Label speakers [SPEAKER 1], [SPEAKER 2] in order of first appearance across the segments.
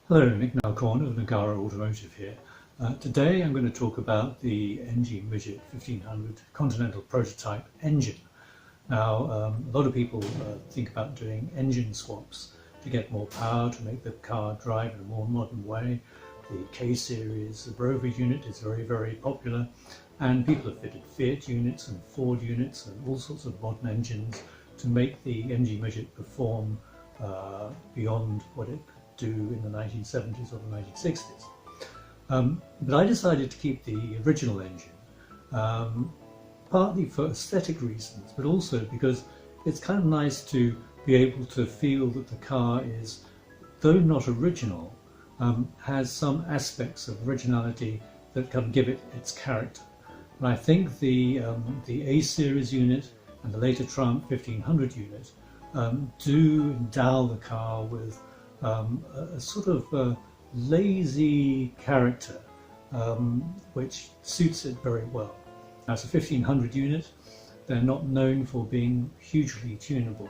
[SPEAKER 1] Hello, Nick Nalcorn of Nagara Automotive here. Today I'm going to talk about the NG Midget 1500 Continental Prototype engine. Now, a lot of people think about doing engine swaps to get more power, to make the car drive in a more modern way. The K-series, the Rover unit is very, very popular, and people have fitted Fiat units and Ford units and all sorts of modern engines to make the NG Midget perform beyond what it could do in the 1970s or the 1960s. But I decided to keep the original engine, partly for aesthetic reasons, but also because it's kind of nice to be able to feel that the car is, though not original, has some aspects of originality that can give it its character. And I think the A-series unit and the later Triumph 1500 unit do endow the car with a sort of lazy character which suits it very well. Now, it's a 1500 unit. They're not known for being hugely tunable.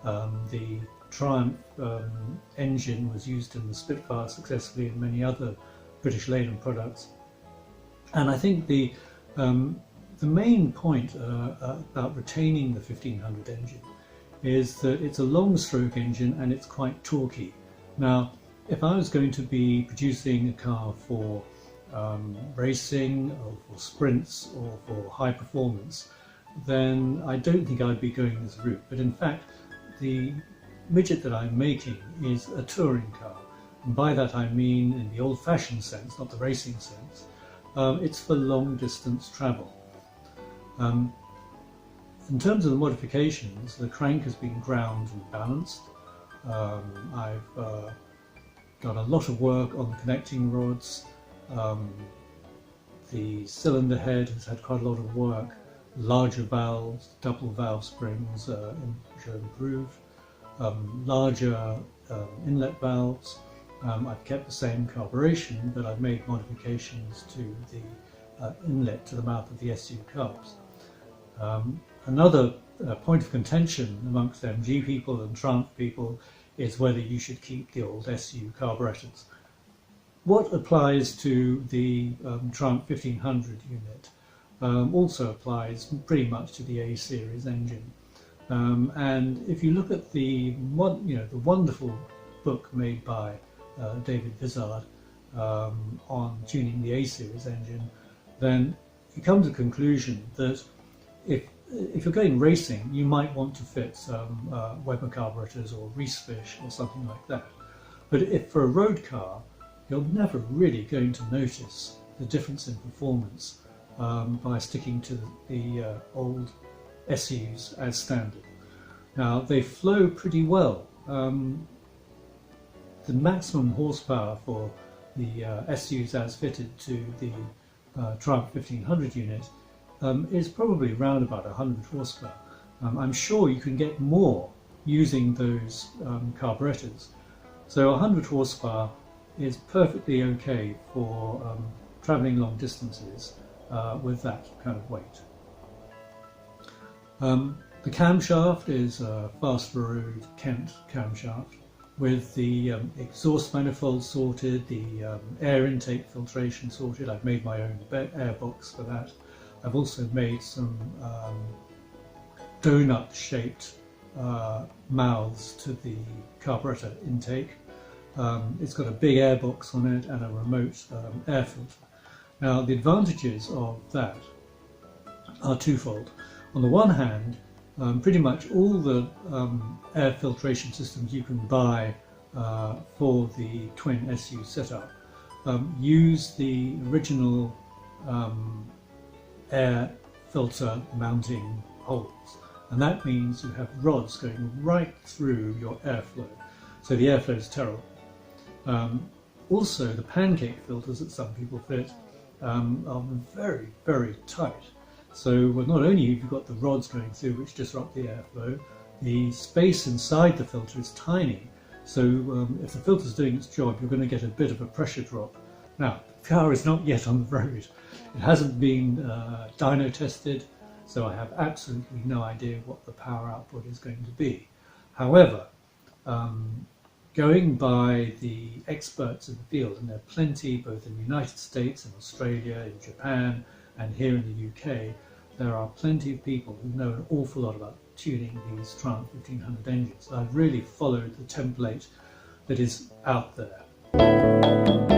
[SPEAKER 1] The Triumph engine was used in the Spitfire successfully and many other British Leyland products. And I think the main point about retaining the 1500 engine is that it's a long stroke engine and it's quite torquey. Now, if I was going to be producing a car for racing or for sprints or for high performance, then I don't think I'd be going this route. But in fact, the midget that I'm making is a touring car. And by that I mean in the old-fashioned sense, not the racing sense. It's for long distance travel. In terms of the modifications, the crank has been ground and balanced. I've done a lot of work on the connecting rods. The cylinder head has had quite a lot of work. Larger valves, double valve springs which are improved. Larger inlet valves. I've kept the same carburation, but I've made modifications to the inlet to the mouth of the SU carbs. Another point of contention amongst MG people and Triumph people is whether you should keep the old SU carburetors. What applies to the Triumph 1500 unit also applies pretty much to the A-series engine. And if you look at the wonderful book made by David Vizard on tuning the A-series engine, then you come to the conclusion that if you're going racing, you might want to fit some Weber carburetors or Reese fish or something like that. But if for a road car, you're never really going to notice the difference in performance by sticking to the old SUs as standard. Now, they flow pretty well. The maximum horsepower for the SUs as fitted to the Triumph 1500 unit is probably around about 100 horsepower. I'm sure you can get more using those carburetors. So 100 horsepower is perfectly okay for travelling long distances with that kind of weight. The camshaft is a fast road Kent camshaft with the exhaust manifold sorted, the air intake filtration sorted. I've made my own air box for that. I've also made some donut-shaped mouths to the carburetor intake. It's got a big air box on it and a remote air filter. Now, the advantages of that are twofold. On the one hand, pretty much all the air filtration systems you can buy for the twin SU setup use the original air filter mounting holes, and that means you have rods going right through your airflow, so the airflow is terrible. Also, the pancake filters that some people fit are very, very tight. So not only have you got the rods going through which disrupt the airflow, the space inside the filter is tiny. So if the filter is doing its job, you're going to get a bit of a pressure drop. Now, the car is not yet on the road. It hasn't been dyno tested, so I have absolutely no idea what the power output is going to be. However, going by the experts in the field, and there are plenty both in the United States and Australia, in Japan and here in the UK, there are plenty of people who know an awful lot about tuning these Triumph 1500 engines. I've really followed the template that is out there.